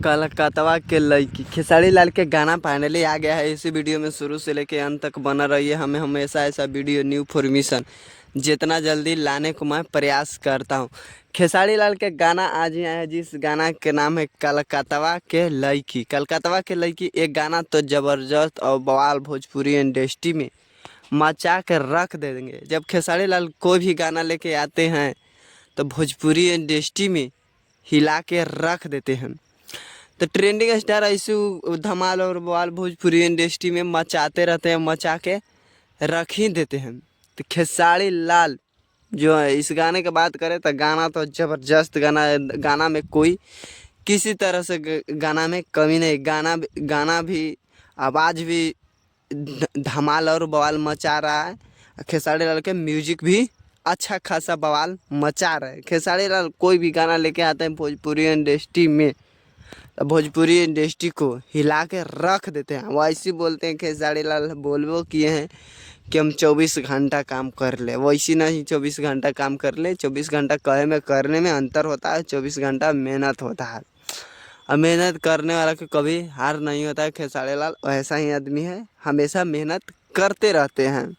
कलकतवा के लईकी खेसारी लाल के गाना फाइनली आ गया है। इसी वीडियो में शुरू से लेके अंत तक बना रहिए। हमें हमेशा ऐसा वीडियो न्यू फॉर्मेशन जितना जल्दी लाने को मैं प्रयास करता हूँ। खेसारी लाल के गाना आज ही आया है, जिस गाना के नाम है कलकतवा के लईकी। कलकतवा के लईकी एक गाना तो ज़बरदस्त और बवाल भोजपुरी इंडस्ट्री में मचा के रख देंगे। जब खेसारी लाल कोई भी गाना लेके आते हैं तो भोजपुरी इंडस्ट्री में हिला के रख देते हैं। तो ट्रेंडिंग स्टार ऐसे धमाल और बवाल भोजपुरी इंडस्ट्री में मचाते रहते हैं, मचा के रख ही देते हैं। तो खेसारी लाल जो है, इस गाने की बात करें तो गाना तो ज़बरदस्त गाना है। गाना में कोई किसी तरह से गाना में कमी नहीं। गाना भी आवाज़ भी धमाल और बवाल मचा रहा है। खेसारी लाल के म्यूजिक भी अच्छा खासा बवाल मचा रहा है। खेसारी लाल कोई भी गाना लेके आते हैं भोजपुरी इंडस्ट्री में, भोजपुरी इंडस्ट्री को हिला के रख देते हैं। वो ऐसे बोलते हैं, खेसारी लाल बोलबो किए हैं कि हम 24 घंटा काम कर ले। वैसे नहीं 24 घंटा काम कर ले, 24 घंटा कहे में करने में अंतर होता है। 24 घंटा मेहनत होता है और मेहनत करने वाला को कभी हार नहीं होता है। खेसारी लाल ऐसा ही आदमी है, हमेशा मेहनत करते रहते हैं।